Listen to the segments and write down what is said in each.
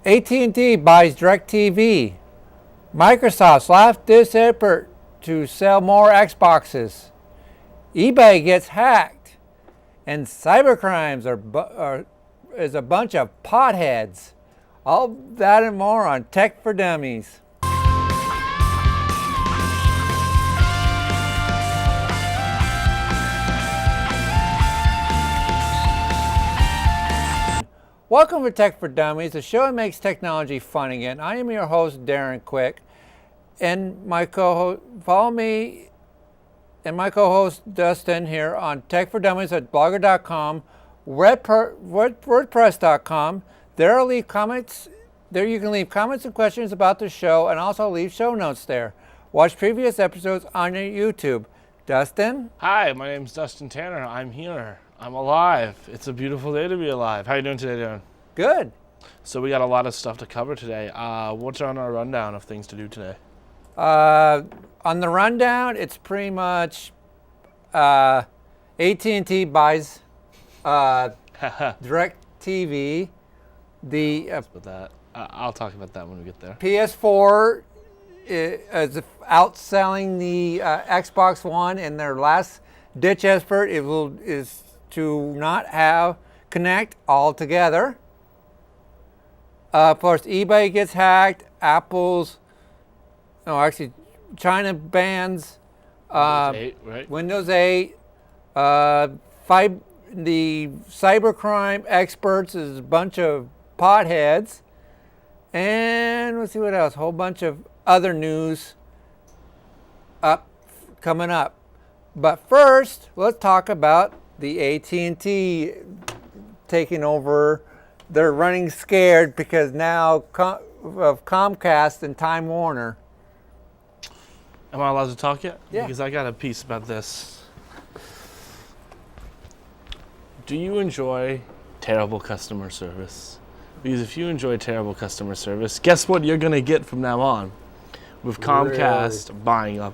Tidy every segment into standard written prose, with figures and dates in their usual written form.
AT&T buys DirecTV. Microsoft slaps this effort to sell more Xboxes. eBay gets hacked. And cybercrimes is a bunch of potheads. All that and more on Tech for Dummies. Welcome to Tech for Dummies, the show that makes technology fun again. I am your host, Darren Quick, and my co-host, follow me and my co-host, Dustin, here on Tech for Dummies at blogger.com, wordpress.com. There you can leave comments and questions about the show and also leave show notes there. Watch previous episodes on your YouTube. Dustin? Hi, my name's Dustin Tanner. I'm here. I'm alive. It's a beautiful day to be alive. How are you doing today, Darren? Good. So we got a lot of stuff to cover today. What's on our rundown of things to do today? On the rundown, it's pretty much AT&T buys DirecTV. I'll talk about that when we get there. PS4 is outselling the Xbox One in their last ditch effort. Is to not have Connect altogether. Of course, eBay gets hacked. China bans Windows 8, right? Windows 8. The cybercrime experts is a bunch of potheads. And let's see what else. A whole bunch of other news coming up. But first, let's talk about the AT&T taking over. They're running scared because now of Comcast and Time Warner. Am I allowed to talk yet? Yeah. Because I got a piece about this. Do you enjoy terrible customer service? Because if you enjoy terrible customer service, guess what you're going to get from now on? With Comcast buying up.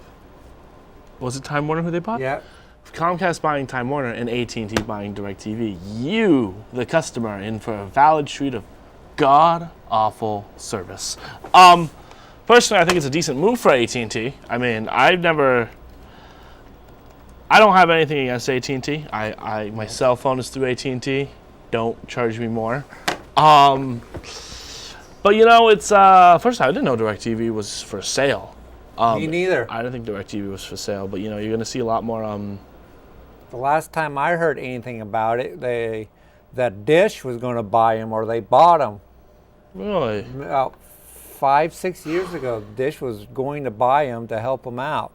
Was it Time Warner who they bought? Yeah. With Comcast buying Time Warner and AT&T buying DirecTV, you, the customer, are in for a valid treat of god-awful service. Personally, I think it's a decent move for AT&T. I mean, I don't have anything against AT&T. My cell phone is through AT&T. Don't charge me more. But you know, it's first I didn't know DirecTV was for sale. Me neither. I didn't think DirecTV was for sale, but you know, you're going to see a lot more. The last time I heard anything about it, that Dish was going to buy them, or they bought them. Really? About 5-6 years ago, Dish was going to buy them to help them out.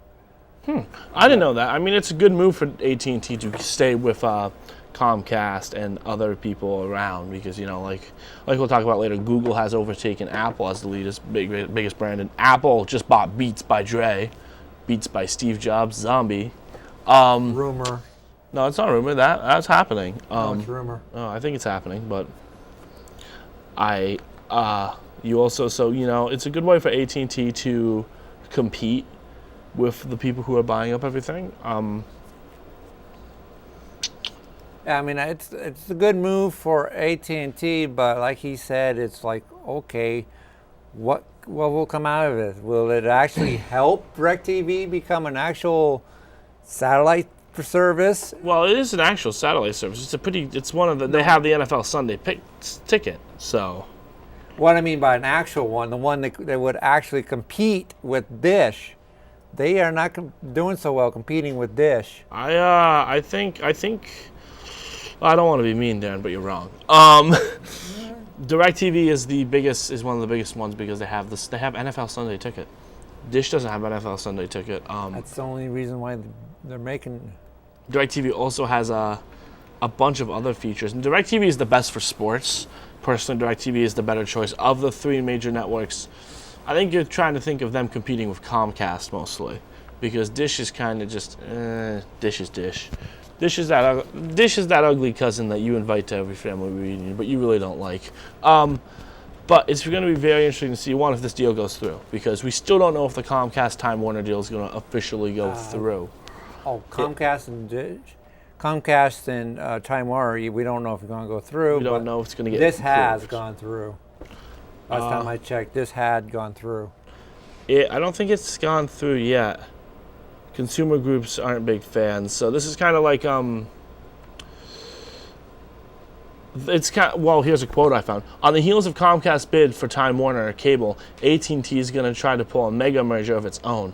I didn't know that. I mean, it's a good move for AT&T to stay with Comcast and other people around because, you know, like we'll talk about later, Google has overtaken Apple as the biggest brand, and Apple just bought Beats by Dre, Beats by Steve Jobs, Zombie. Rumor. No, it's not rumor. That's happening. No, it's rumor. Oh, I think it's happening, but you also, so, you know, it's a good way for AT&T to compete with the people who are buying up everything. I mean, it's a good move for AT&T, but like he said, it's like, okay, what will come out of it? Will it actually help DirecTV become an actual satellite service? Well, it is an actual satellite service. It's one of the, they have the NFL Sunday ticket, so. What I mean by an actual one, the one that would actually compete with Dish. They are not doing so well competing with Dish. I think. I don't want to be mean, Darren, but you're wrong. DirecTV is one of the biggest ones because they have NFL Sunday ticket. Dish doesn't have NFL Sunday ticket. That's the only reason why they're making. DirecTV also has a bunch of other features, and DirecTV is the best for sports. Personally, DirecTV is the better choice of the three major networks. I think you're trying to think of them competing with Comcast mostly, because Dish is kind of just Dish is Dish. Dish is that ugly cousin that you invite to every family reunion, but you really don't like. But it's going to be very interesting to see, one, if this deal goes through, because we still don't know if the Comcast Time Warner deal is going to officially go through. Oh, Comcast and Dish? Comcast and Time Warner, we don't know if it's going to go through. We don't know if it's going to get This approved. has gone through. Last time I checked, this had gone through. I don't think it's gone through yet. Consumer groups aren't big fans, so this is kind of like well, here's a quote I found. On the heels of Comcast's bid for Time Warner Cable, AT&T is going to try to pull a mega merger of its own.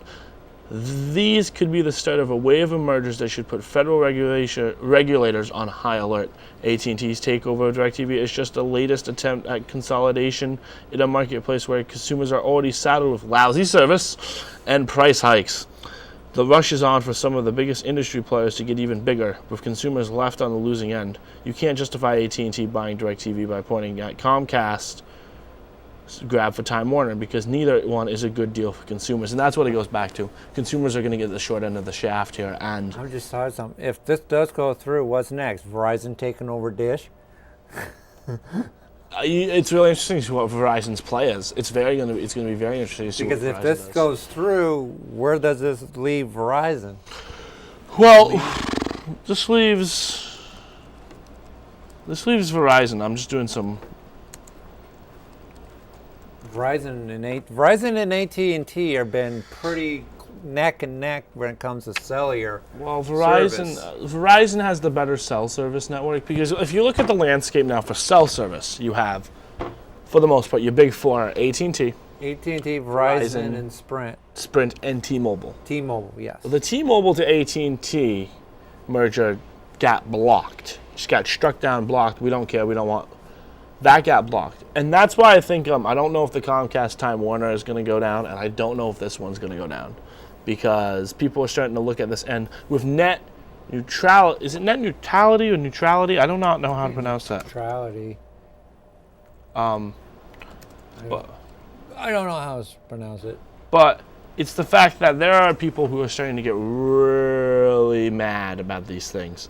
These could be the start of a wave of mergers that should put federal regulators on high alert. AT&T's takeover of DirecTV is just the latest attempt at consolidation in a marketplace where consumers are already saddled with lousy service and price hikes. The rush is on for some of the biggest industry players to get even bigger, with consumers left on the losing end. You can't justify AT&T buying DirecTV by pointing at Comcast's grab for Time Warner, because neither one is a good deal for consumers. And that's what it goes back to. Consumers are going to get the short end of the shaft here. And I just thought something. If this does go through, what's next? Verizon taking over Dish? It's really interesting to see what Verizon's play is. It's going to be very interesting to see Because what if Verizon this does. goes through, where does this leave Verizon? Well, this leaves Verizon. I'm just doing some. Verizon and AT&T have been pretty neck and neck when it comes to cellular. Well, service. Verizon has the better cell service network, because if you look at the landscape now for cell service, you have, for the most part, your big four are AT&T, Verizon, and Sprint. Sprint, and T-Mobile. T-Mobile, yes. The T-Mobile to AT&T merger got blocked. Just got struck down, blocked. We don't care. We don't want. That got blocked. And that's why I think, I don't know if the Comcast Time Warner is going to go down, and I don't know if this one's going to go down, because people are starting to look at this. And with net neutrality, is it net neutrality or neutrality? I do not know how to pronounce that. Neutrality. But I don't know how to pronounce it. But it's the fact that there are people who are starting to get really mad about these things.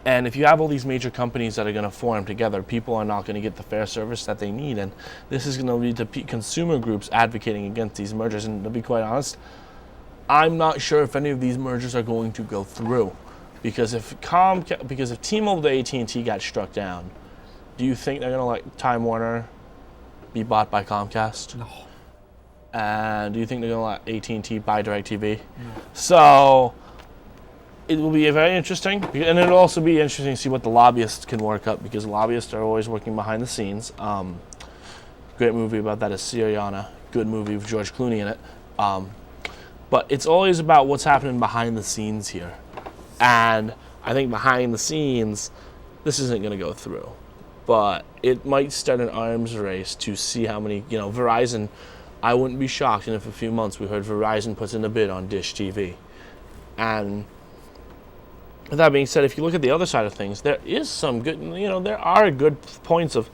And if you have all these major companies that are going to form together, people are not going to get the fair service that they need. And this is going to lead to consumer groups advocating against these mergers. And to be quite honest, I'm not sure if any of these mergers are going to go through. Because if T-Mobile to AT&T got struck down, do you think they're going to let Time Warner be bought by Comcast? No. And do you think they're going to let AT&T buy DirecTV? No. So it will be very interesting, and it'll also be interesting to see what the lobbyists can work up, because lobbyists are always working behind the scenes. Great movie about that is Syriana. Good movie with George Clooney in it. But it's always about what's happening behind the scenes here. And I think behind the scenes, this isn't going to go through. But it might start an arms race to see how many, Verizon, I wouldn't be shocked if in a few months we heard Verizon puts in a bid on Dish TV. And with that being said, if you look at the other side of things, there is some good, there are good points of.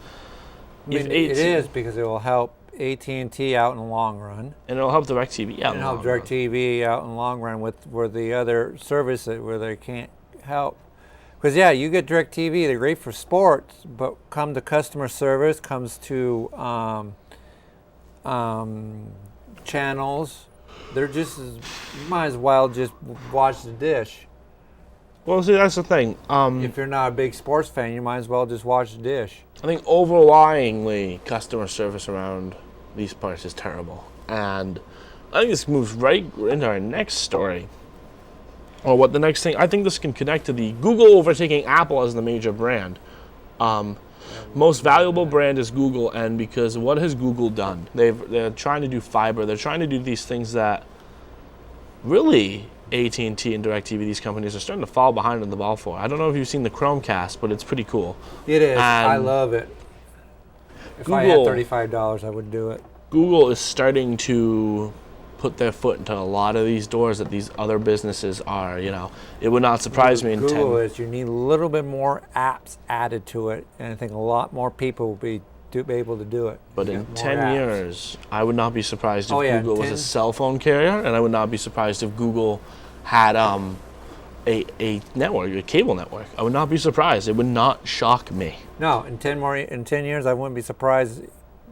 It is, because it will help AT&T out in the long run. And it'll help DirecTV out in the long run. It'll help DirecTV out in the long run with the other services where they can't help. Because, you get DirecTV, they're great for sports, but come to customer service, comes to channels, they're just you might as well just watch the dish. Well, see, that's the thing. If you're not a big sports fan, you might as well just watch the dish. I think overlyingly, customer service around these parts is terrible. And I think this moves right into our next story. Or what the next thing, I think this can connect to the Google overtaking Apple as the major brand. Most valuable brand is Google, and because what has Google done? They're trying to do fiber. They're trying to do these things that really AT&T and DirecTV, these companies are starting to fall behind on the ball for. I don't know if you've seen the Chromecast, but it's pretty cool. It is. I love it. If I had $35, I would do it. Google is starting to put their foot into a lot of these doors that these other businesses are, It would not surprise me in 10 years. Google is, you need a little bit more apps added to it, and I think a lot more people will be able to do it. But in 10 years, I would not be surprised if Google was a cell phone carrier, and I would not be surprised if Google had a network, a cable network. I would not be surprised. It would not shock me. No, in 10 years, I wouldn't be surprised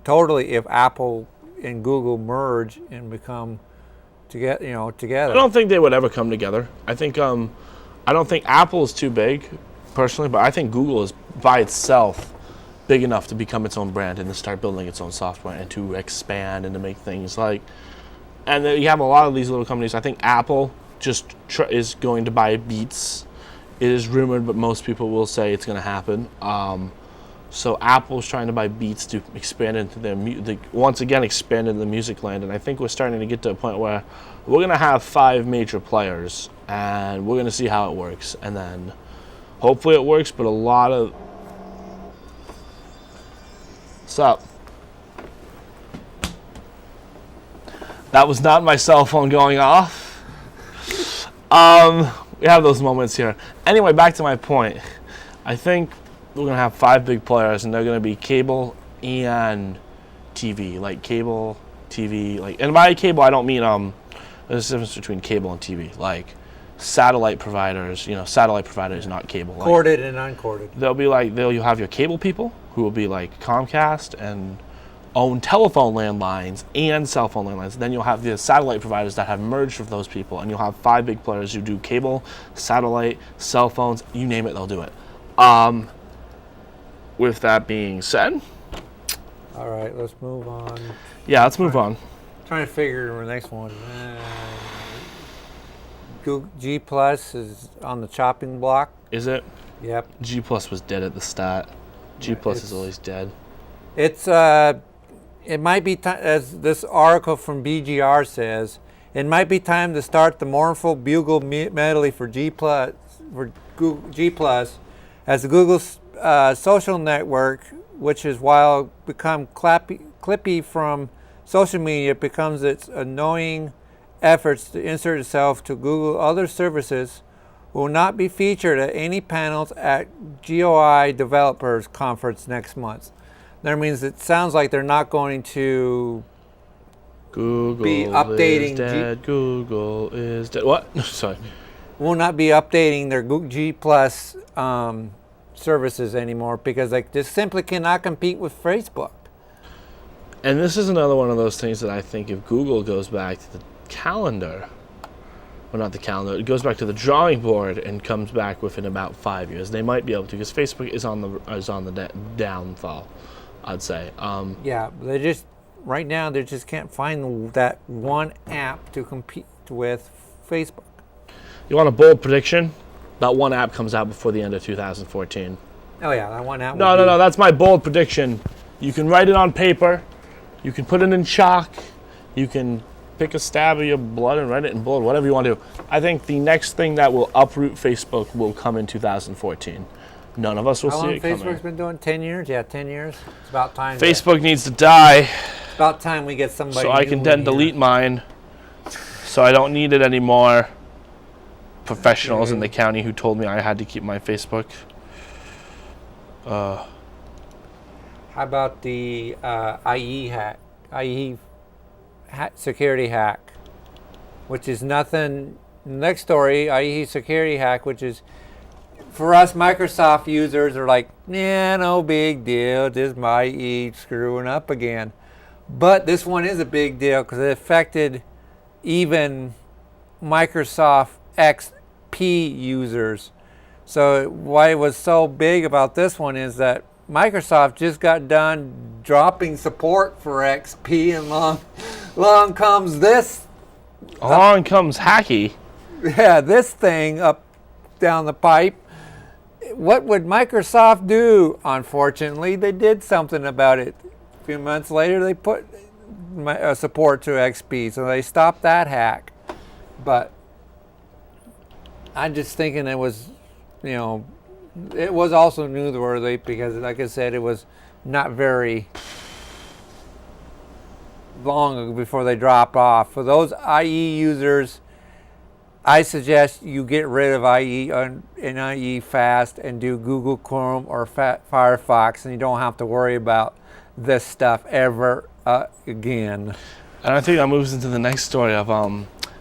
totally if Apple and Google merge and become together. I don't think they would ever come together. I think I don't think Apple is too big, personally, but I think Google is by itself big enough to become its own brand and to start building its own software and to expand and to make things like. And then you have a lot of these little companies. I think Apple just is going to buy Beats. It is rumored, but most people will say it's going to happen. So Apple's trying to buy Beats to expand into once again expand into the music land. And I think we're starting to get to a point where we're going to have 5 major players, and we're going to see how it works. And then hopefully it works, but a lot of... What's up? That was not my cell phone going off. We have those moments here. Anyway, back to my point. I think we're going to have 5 big players, and they're going to be cable and TV. Like cable, TV, and by cable I don't mean there's a difference between cable and TV. Like satellite providers, satellite providers, not cable. Corded and uncorded. You'll have your cable people who will be like Comcast and own telephone landlines and cell phone landlines. Then you'll have the satellite providers that have merged with those people, and you'll have 5 big players who do cable, satellite, cell phones, you name it, they'll do it. With that being said, all right, let's move on. Yeah, let's move on. Trying to figure the next one. Google G Plus is on the chopping block. Is it? Yep. G Plus was dead at the start. G Plus is always dead. It's it might be time, as this article from BGR says, it might be time to start the mournful bugle medley for G Plus, as the Google's social network, which is while become clippy from social media, becomes its annoying efforts to insert itself to Google other services, will not be featured at any panels at GOI Developers Conference next month. That means it sounds like they're not going to Google be updating. Is dead. Google is dead. What? Sorry. Will not be updating their Google G Plus services anymore because they just simply cannot compete with Facebook. And this is another one of those things that I think if Google goes back to the calendar, well, not the calendar, it goes back to the drawing board and comes back within about 5 years, they might be able to, because Facebook is on the downfall, I'd say. Yeah, they just right now they just can't find that one app to compete with Facebook. You want a bold prediction? That one app comes out before the end of 2014. Oh yeah, that one app. No, that's my bold prediction. You can write it on paper. You can put it in chalk. You can pick a stab of your blood and write it in bold, whatever you want to do. I think the next thing that will uproot Facebook will come in 2014. None of us will see it coming. How long Facebook's been doing? 10 years? Yeah, 10 years. It's about time. Facebook needs to die. It's about time we get somebody. So I can then delete mine. So I don't need it anymore. Professionals in the county who told me I had to keep my Facebook. How about the IE security hack, which is nothing. Next story, IE security hack, which is for us Microsoft users are like, yeah, no big deal, just my IE screwing up again. But this one is a big deal because it affected even Microsoft XP users. So why it was so big about this one is that Microsoft just got done dropping support for XP, and along comes this. Along comes Hacky. Yeah, this thing up down the pipe. What would Microsoft do? Unfortunately, they did something about it. A few months later, they put support to XP, so they stopped that hack. But I'm just thinking it was, it was also newsworthy because, like I said, it was not very long before they dropped off. For those IE users, I suggest you get rid of IE and IE fast and do Google Chrome or Firefox, and you don't have to worry about this stuff ever again. And I think that moves into the next story of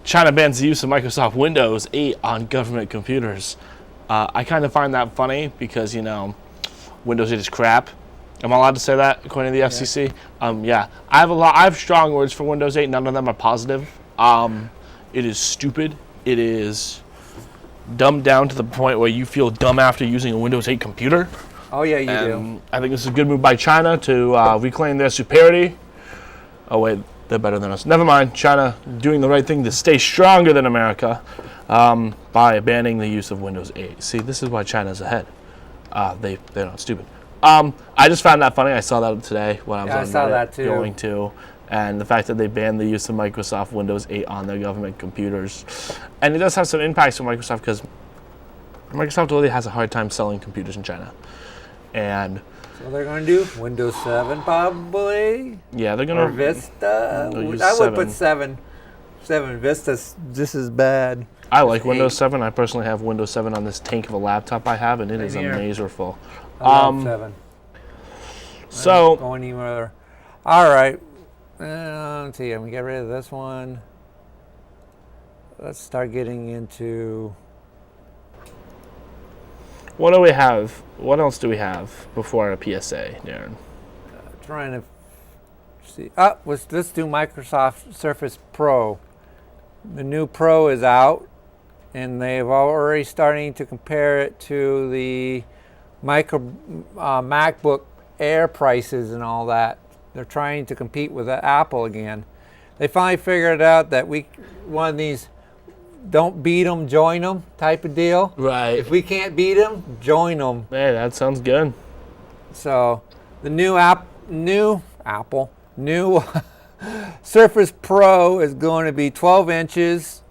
China bans the use of Microsoft Windows 8 on government computers. I kind of find that funny because, Windows 8 is crap. Am I allowed to say that according to the FCC? Yeah. I have strong words for Windows 8. None of them are positive. It is stupid. It is dumbed down to the point where you feel dumb after using a Windows 8 computer. Oh yeah, you do. And I think this is a good move by China to reclaim their superiority. Oh wait, they're better than us. Never mind. China doing the right thing to stay stronger than America by banning the use of Windows 8. See, this is why China's ahead. They're not stupid. I just found that funny. I saw that today when I was on Reddit going to, and the fact that they banned the use of Microsoft Windows 8 on their government computers, and it does have some impacts for Microsoft because Microsoft really has a hard time selling computers in China, and so they're going to do Windows 7 probably. Yeah, they're going to or Vista. I would put 7. 7 Vista's just as bad. I like Windows 7. I personally have Windows 7 on this tank of a laptop I have, and it is amazing. I love 7. So going anywhere. All right. Let's see. I'm gonna get rid of this one. Let's start getting into. What do we have? What else do we have before our PSA, Darren? Trying to see. Let's do Microsoft Surface Pro. The new Pro is out, and they've already starting to compare it to the MacBook Air prices and all that. They're trying to compete with Apple again. They finally figured out that one of these don't beat them, join them type of deal. Right. If we can't beat them, join them. Hey, that sounds good. So the new Surface Pro is going to be 12 inches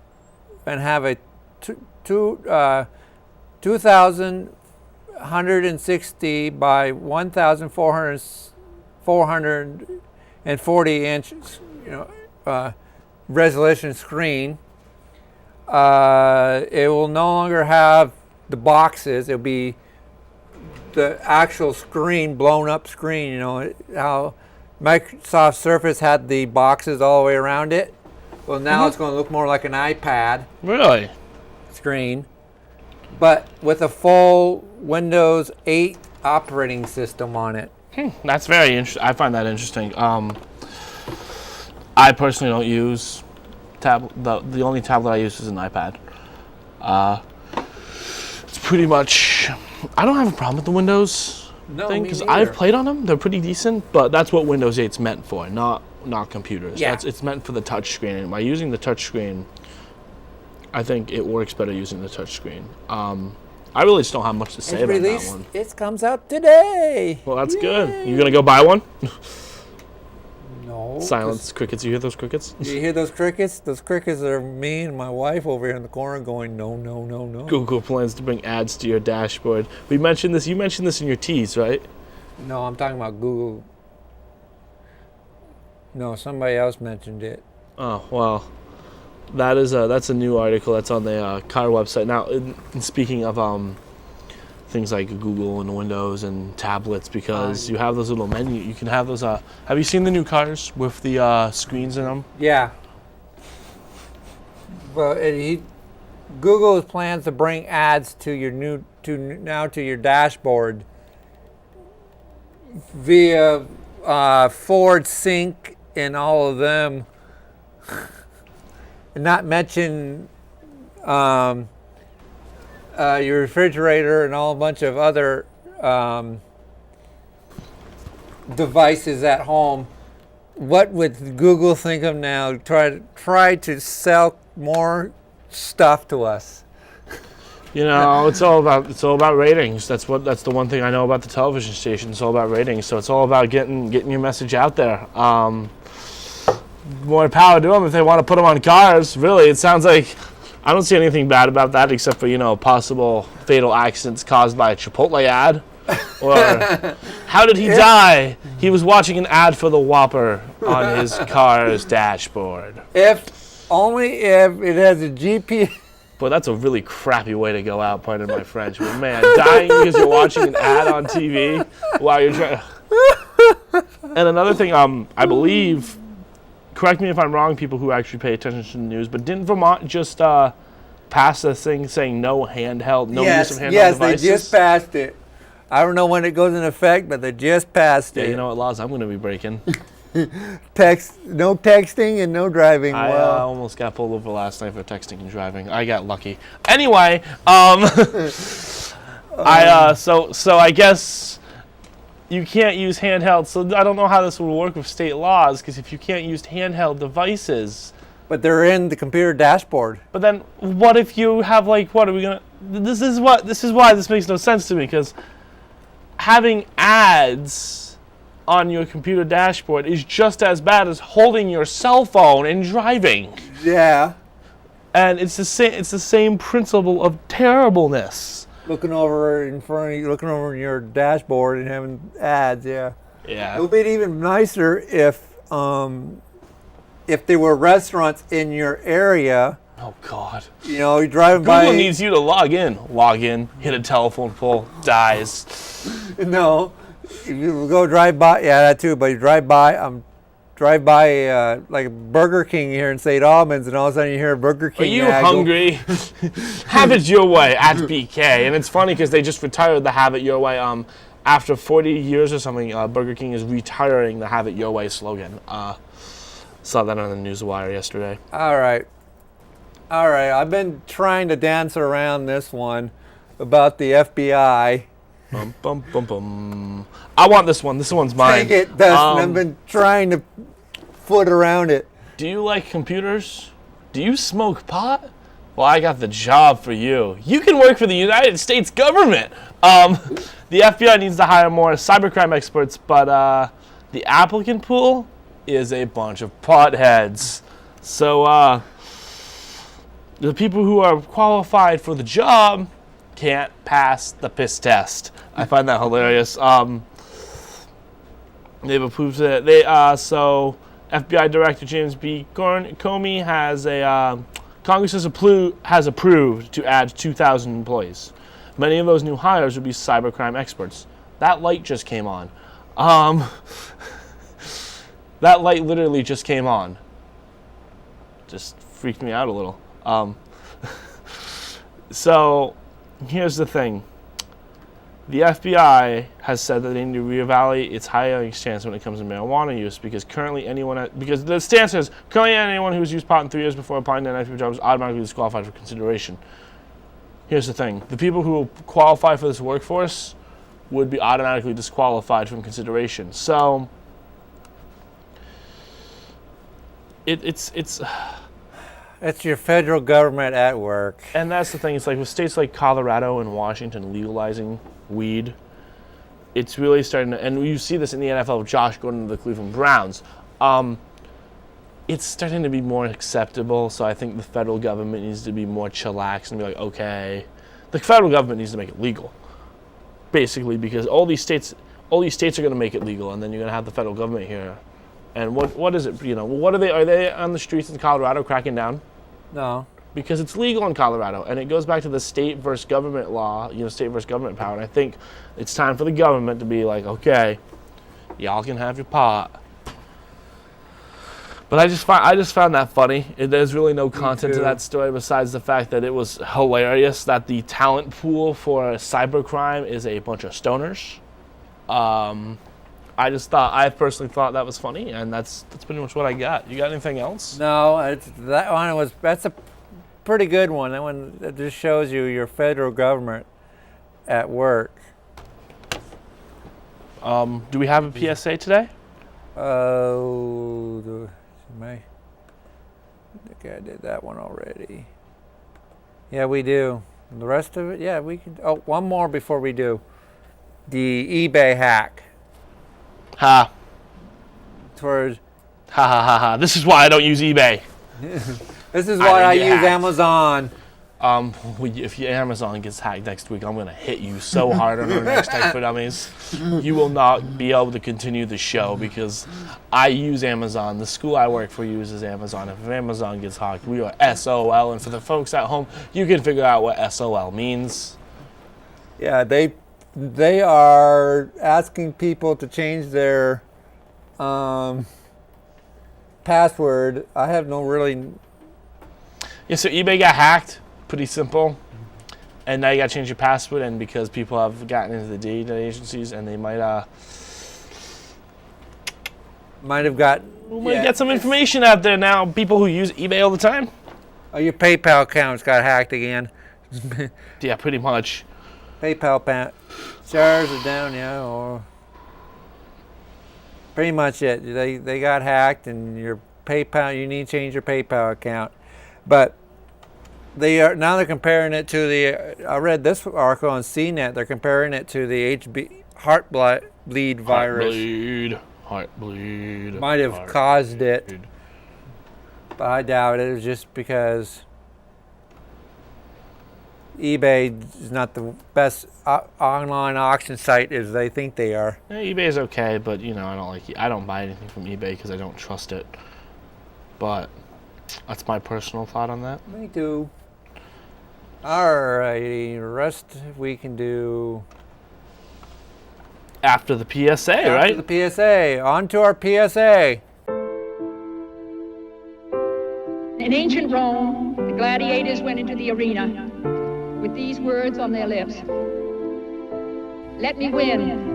and have a 2,160 by 1,440 inches, resolution screen. It will no longer have the boxes. It'll be the actual screen, blown up screen. You know how Microsoft Surface had the boxes all the way around it. Well, now it's going to look more like an iPad. Really? Screen, but with a full Windows 8 operating system on it. That's very interesting. I find that interesting. I personally don't use the only tablet I use is an iPad. It's pretty much. I don't have a problem with the Windows thing because I've played on them. They're pretty decent, but that's what Windows 8's meant for, not computers. Yeah. It's meant for the touch screen, and by using the touch screen, I think it works better using the touch screen. I really just don't have much to say about that one. It comes out today. Well, that's good. You gonna go buy one? No. Silence. Crickets. You hear those crickets? Do you hear those crickets? Those crickets are me and my wife over here in the corner going, no, no, no, no. Google plans to bring ads to your dashboard. We mentioned this. You mentioned this in your tease, right? No, I'm talking about Google. No, somebody else mentioned it. Oh, well. That's a new article that's on the car website. Now, in speaking of things like Google and Windows and tablets, because you have those little menu, you can have those. Have you seen the new cars with the screens in them? Yeah. Well, Google plans to bring ads to your to your dashboard via Ford Sync and all of them. Not mention your refrigerator and a bunch of other devices at home. What would Google think of now? Try to sell more stuff to us. You know, it's all about ratings. That's the one thing I know about the television station. It's all about ratings. So it's all about getting your message out there. More power to them if they want to put them on cars. Really, it sounds like I don't see anything bad about that except for possible fatal accidents caused by a Chipotle ad. Or how did he die? He was watching an ad for the Whopper on his car's dashboard. If it has a GPS. But that's a really crappy way to go out, pardon my French. But man, dying because you're watching an ad on TV while you're trying. And another thing, I believe. Correct me if I'm wrong, people who actually pay attention to the news, but didn't Vermont just pass a thing saying no use of handheld devices? Yes, they just passed it. I don't know when it goes into effect, but they just passed it. Yeah, you know what laws I'm going to be breaking? No texting and no driving. I almost got pulled over last night for texting and driving. I got lucky. Anyway, So I guess you can't use handheld. So I don't know how this will work with state laws, because if you can't use handheld devices. But they're in the computer dashboard. But then what if you have what are we gonna? This is why this makes no sense to me, because having ads on your computer dashboard is just as bad as holding your cell phone and driving. Yeah. And it's the same principle of terribleness. Looking over in front of you, looking over in your dashboard and having ads, yeah. Yeah. It would be even nicer if there were restaurants in your area. Oh God. You're driving by. Google needs you to log in, hit a telephone pole, dies. No, if you go drive by, yeah, that too. But you drive by like Burger King here in St. Albans, and all of a sudden you hear Burger King. Are you hungry? Have it your way at BK. And it's funny because they just retired the Have it your way. After 40 years or something, Burger King is retiring the Have it your way slogan. Saw that on the Newswire yesterday. All right. I've been trying to dance around this one about the FBI. Bum, bum, bum, bum. I want this one. This one's mine. Take it, Dustin. I've been trying to foot around it. Do you like computers? Do you smoke pot? Well, I got the job for you. You can work for the United States government. The FBI needs to hire more cybercrime experts, but the applicant pool is a bunch of potheads. So the people who are qualified for the job can't pass the piss test. I find that hilarious. They've approved it. So FBI Director James B. Comey has Congress has approved to add 2,000 employees. Many of those new hires would be cybercrime experts. That light just came on. That light literally just came on. Just freaked me out a little. So here's the thing. The FBI has said that they need to reevaluate its hiring stance when it comes to marijuana use, because because the stance is currently anyone who's used pot in 3 years before applying to an FBI job is automatically disqualified for consideration. Here's the thing. The people who qualify for this workforce would be automatically disqualified from consideration. So it's your federal government at work. And that's the thing. It's like with states like Colorado and Washington legalizing weed, it's really starting to, and you see this in the NFL, Josh Gordon to the Cleveland Browns. It's starting to be more acceptable, so I think the federal government needs to be more chillax and be like, okay, the federal government needs to make it legal, basically, because all these states are going to make it legal, and then you're going to have the federal government here. And what is it? What are they on the streets in Colorado cracking down? No. Because it's legal in Colorado, and it goes back to the state versus government law, state versus government power. And I think it's time for the government to be like, okay, y'all can have your pot. But I just found that funny. There's really no content to that story besides the fact that it was hilarious that the talent pool for cybercrime is a bunch of stoners. I personally thought that was funny, and that's pretty much what I got. You got anything else? No, that's a pretty good one. That one that just shows you your federal government at work. Do we have a PSA today? I think I did that one already. Yeah, we do. The rest of it, yeah, we can. Oh, one more before we do. The eBay hack. Ha. Towards. Ha ha ha ha. This is why I don't use eBay. This is why I use Amazon. If your Amazon gets hacked next week, I'm going to hit you so hard on our next Tech for Dummies. You will not be able to continue the show because I use Amazon. The school I work for uses Amazon. If Amazon gets hacked, we are SOL. And for the folks at home, you can figure out what SOL means. Yeah, they are asking people to change their password. I have no really... Yeah, so eBay got hacked. Pretty simple. And now you got to change your password, and because people have gotten into the data agencies and they might have got... get some information out there now. People who use eBay all the time. Oh, your PayPal account's got hacked again. Yeah, pretty much. PayPal shares are down, yeah, or pretty much it. They got hacked, and your PayPal, you need to change your PayPal account. But they're comparing it to the. I read this article on CNET. They're comparing it to the heartbleed virus. Heartbleed. Might have caused it, but I doubt it. It was just because eBay is not the best online auction site as they think they are. Yeah, eBay is okay, but I don't buy anything from eBay because I don't trust it. But that's my personal thought on that. Me too. Alrighty, rest we can do after the PSA, right? After the PSA. On to our PSA. In ancient Rome, the gladiators went into the arena with these words on their lips. Let me win.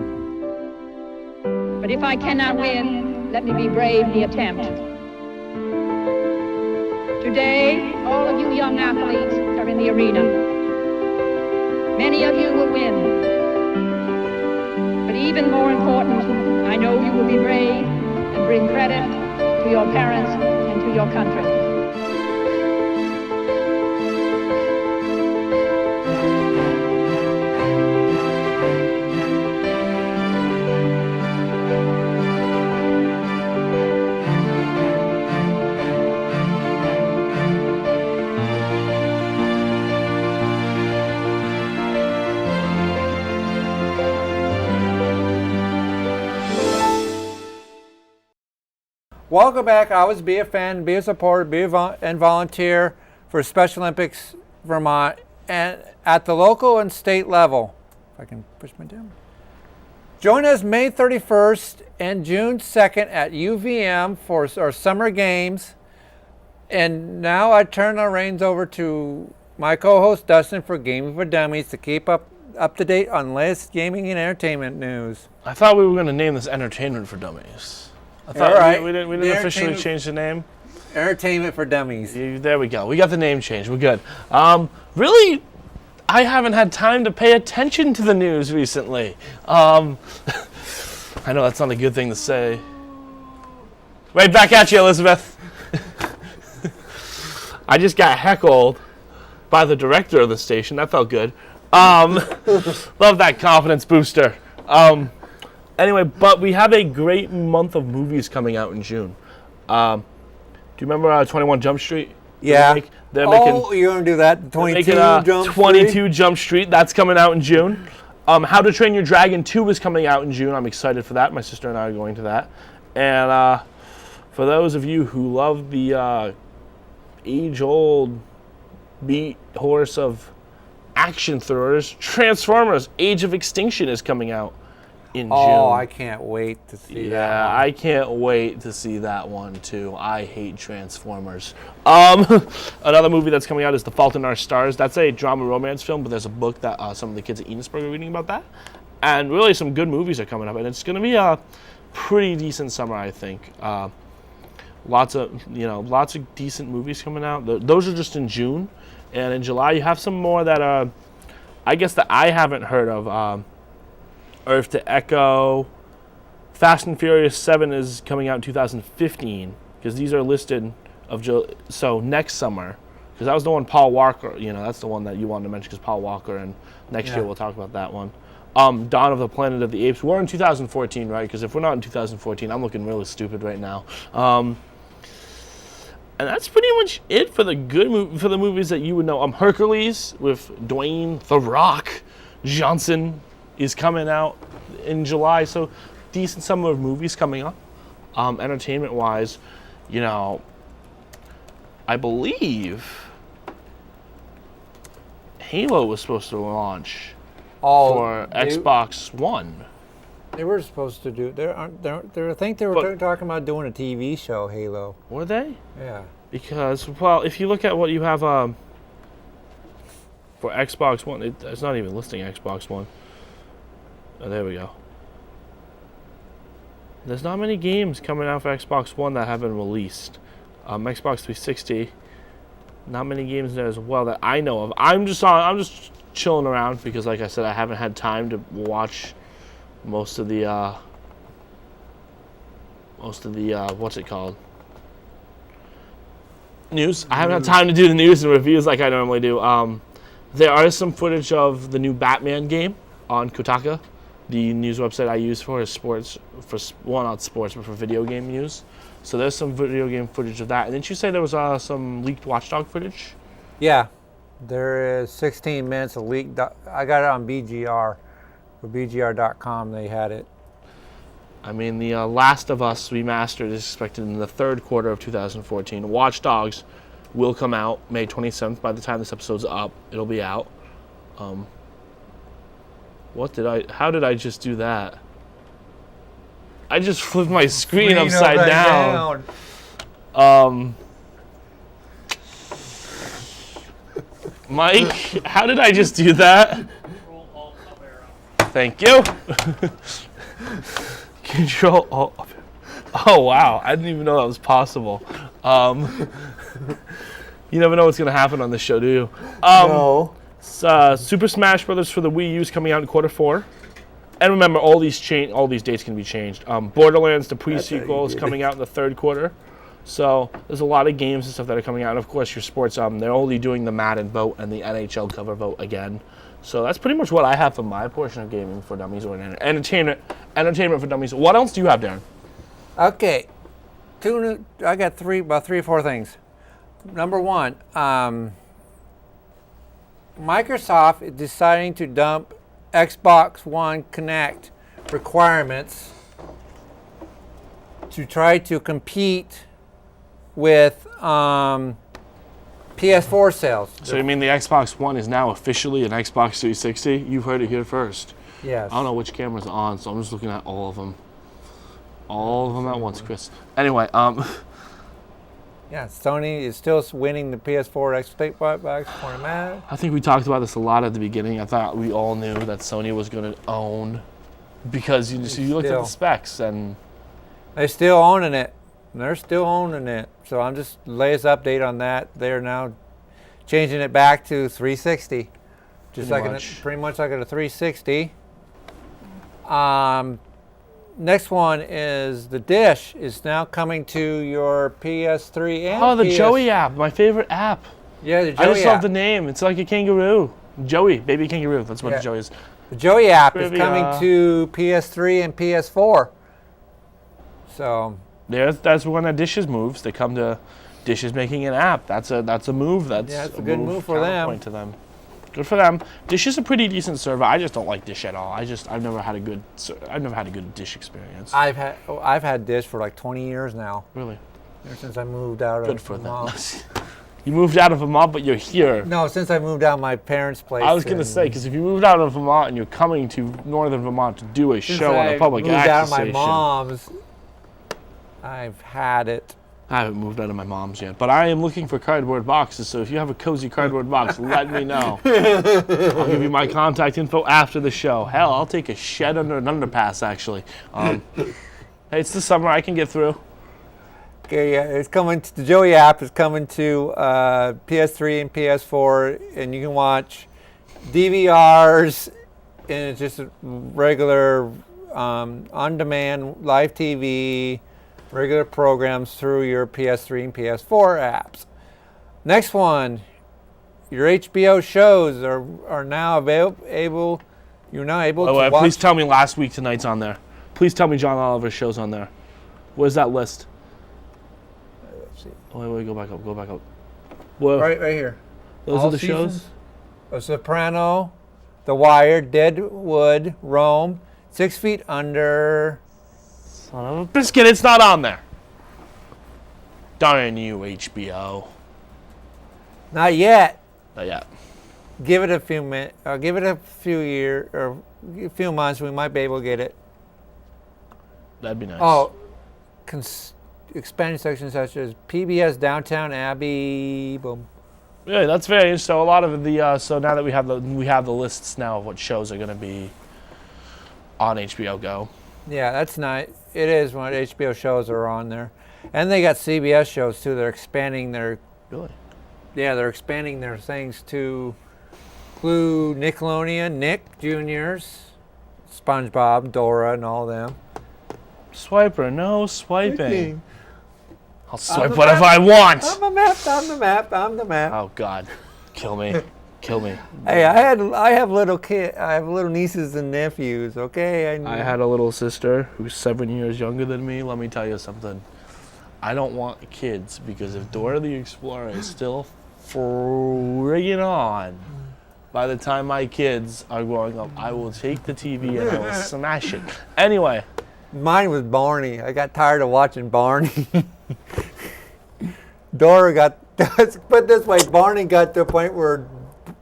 But if I cannot win, let me be brave in the attempt. Today, all of you young athletes are in the arena. Many of you will win. But even more important, I know you will be brave and bring credit to your parents and to your country. Welcome back. I always be a fan, be a supporter, and volunteer for Special Olympics Vermont and at the local and state level. If I can push my down. Join us May 31st and June 2nd at UVM for our summer games. And now I turn the reins over to my co-host Dustin for Gaming for Dummies to keep up to date on latest gaming and entertainment news. I thought we were going to name this Entertainment for Dummies. I thought right. we didn't officially change the name. Entertainment for Dummies. There we go. We got the name changed. We're good. Really, I haven't had time to pay attention to the news recently. I know that's not a good thing to say. Right back at you, Elizabeth. I just got heckled by the director of the station. That felt good. Love that confidence booster. Anyway, but we have a great month of movies coming out in June. Do you remember 21 Jump Street? Yeah. They're making, you're going to do that? 22 Jump Street? 22 Jump Street. That's coming out in June. How to Train Your Dragon 2 is coming out in June. I'm excited for that. My sister and I are going to that. And for those of you who love the age-old beat horse of action thrillers, Transformers Age of Extinction is coming out in June. Oh, I can't wait to see that one. Yeah, I can't wait to see that one too. I hate Transformers. Another movie that's coming out is The Fault in Our Stars. That's a drama romance film, but there's a book that some of the kids at Enosburg are reading about that. And really some good movies are coming up, and it's going to be a pretty decent summer, I think. Lots of decent movies coming out. Those are just in June, and in July you have some more that I guess that I haven't heard of. Earth to Echo. Fast and Furious 7 is coming out in 2015 because these are listed so next summer, because that was the one Paul Walker, that's the one that you wanted to mention because Paul Walker, and next year we'll talk about that one. Dawn of the Planet of the Apes. We're in 2014, right? Because if we're not in 2014, I'm looking really stupid right now. And that's pretty much it for the movies that you would know. Hercules with Dwayne The Rock Johnson is coming out in July, so decent summer of movies coming up. Entertainment-wise, I believe Halo was supposed to launch for Xbox One. They were supposed to do. I think they were talking about doing a TV show, Halo. Were they? Yeah. Because, well, if you look at what you have for Xbox One, it's not even listing Xbox One. Oh, there we go. There's not many games coming out for Xbox One that have been released. Xbox 360, not many games there as well that I know of. I'm just chilling around because, like I said, I haven't had time to watch most of the what's it called? News. I haven't had time to do the news and reviews like I normally do. There is some footage of the new Batman game on Kotaku. The news website I use for is sports, not sports, but for video game news. So there's some video game footage of that. And didn't you say there was some leaked Watchdog footage? Yeah, there is 16 minutes of leaked. I got it on BGR, for BGR.com. They had it. I mean, the Last of Us remastered is expected in the third quarter of 2014. Watch Dogs will come out May 27th. By the time this episode's up, it'll be out. How did I just do that? I just flipped my screen upside down. Mike, how did I just do that? Thank you. Control Alt. Oh wow, I didn't even know that was possible. You never know what's gonna happen on this show, do you? No. Super Smash Brothers for the Wii U is coming out in Q4. And remember, all these dates can be changed. Borderlands, the pre-sequel, is coming out in the third quarter. So there's a lot of games and stuff that are coming out. And of course, your sports, they're only doing the Madden vote and the NHL cover vote again. So that's pretty much what I have for my portion of gaming for dummies or entertainment for dummies. What else do you have, Darren? Okay, I got about three or four things. Number one, Microsoft is deciding to dump Xbox One Connect requirements to try to compete with PS4 sales. So you mean the Xbox One is now officially an Xbox 360? You've heard it here first. Yes. I don't know which camera's on, so I'm just looking at all of them. All of them at once, Chris. Anyway, yeah, Sony is still winning the PS4 Xbox format. I think we talked about this a lot at the beginning. I thought we all knew that Sony was going to own because you looked at the specs and they're still owning it. They're still owning it. So I'm just latest update on that. They're now changing it back to 360, just pretty much like a 360. Next one is the Dish is now coming to your PS3 and the Joey app, my favorite app. Yeah, the Joey app. I just love the name. It's like a kangaroo. Joey, baby kangaroo. That's what the Joey is. The Joey app is coming to PS3 and PS4. So that's when that Dishes moves. They come to Dishes making an app. That's a move. That's a good move for them. To them. Good for them. Dish is a pretty decent server. I just don't like Dish at all. I've never had a good Dish experience. I've had Dish for like 20 years now. Really? Ever since I moved out of Vermont. You moved out of Vermont, but you're here. No, since I moved out of my parents' place. I was going to say, because if you moved out of Vermont and you're coming to northern Vermont to do a show on a public access station. Moved out of my mom's, I've had it. I haven't moved out of my mom's yet, but I am looking for cardboard boxes, so if you have a cozy cardboard box, let me know. I'll give you my contact info after the show. Hell, I'll take a shed under an underpass, actually. Hey, it's the summer. I can get through. Okay, yeah, it's coming. The Joey app is coming to PS3 and PS4, and you can watch DVRs, and it's just a regular on-demand live TV, regular programs through your PS3 and PS4 apps. Next one, your HBO shows are now able. You're now able to watch. Please tell me last week tonight's on there. Please tell me John Oliver's show's on there. Where's that list? Let's see. Wait, go back up. Whoa. Right here. Those All are the seasons? shows? A Soprano, The Wire, Deadwood, Rome, 6 Feet Under. Son of a biscuit, it's not on there. Darn you, HBO. Not yet. Not yet. Give it a few minutes. Give it a few years or a few months. We might be able to get it. That'd be nice. Oh, expanded sections such as PBS Downtown Abbey. Boom. Yeah, that's very interesting. So a lot of the so now that we have the lists now of what shows are going to be on HBO Go. Yeah, that's nice. It is when HBO shows are on there, and they got CBS shows too. They're expanding their. Really? Yeah, they're expanding their things to include Nickelodeon, Nick Jr.'s, SpongeBob, Dora, and all them. Swiper, no swiping. I'll I'm swipe the whatever map. I want. I'm the map. I'm the map. I'm the map. Oh God, kill me, kill me. Hey, I have little nieces and nephews. Okay, I had a little sister who's 7 years younger than me. Let me tell you something. I don't want kids because if Dora the Explorer is still friggin' on, by the time my kids are growing up, I will take the TV and I will smash it. Anyway. Mine was Barney. I got tired of watching Barney. Dora got, let's put it this way, Barney got to a point where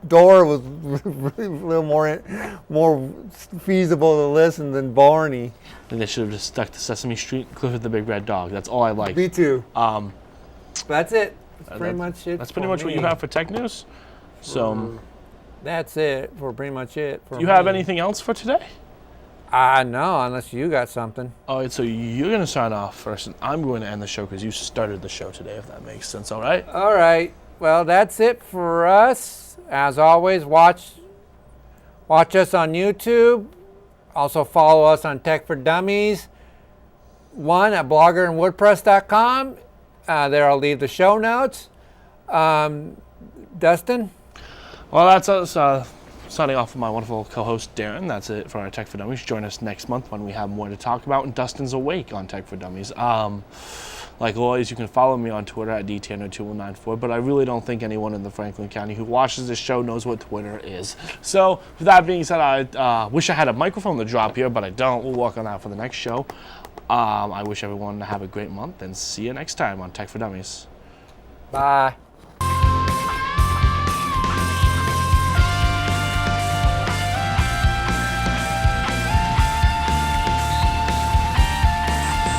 Dora was a little more feasible to listen than Barney. And they should have just stuck to Sesame Street, Clifford the Big Red Dog. That's all I like. Me too. That's it. That's pretty much it. That's pretty much what you have for tech news. So that's it for pretty much it. For do you have anything else for today? No, unless you got something. All right, so you're going to sign off first, and I'm going to end the show because you started the show today, if that makes sense, all right? All right. Well, that's it for us. As always, watch us on YouTube. Also follow us on Tech for Dummies. One at bloggerandwoodpress.com. There I'll leave the show notes. Dustin? Well, that's us signing off with my wonderful co-host, Darren. That's it for our Tech for Dummies. Join us next month when we have more to talk about, and Dustin's awake on Tech for Dummies. Like always, you can follow me on Twitter at DTN21994, but I really don't think anyone in the Franklin County who watches this show knows what Twitter is. So, with that being said, I wish I had a microphone to drop here, but I don't. We'll work on that for the next show. I wish everyone to have a great month, and see you next time on Tech for Dummies. Bye.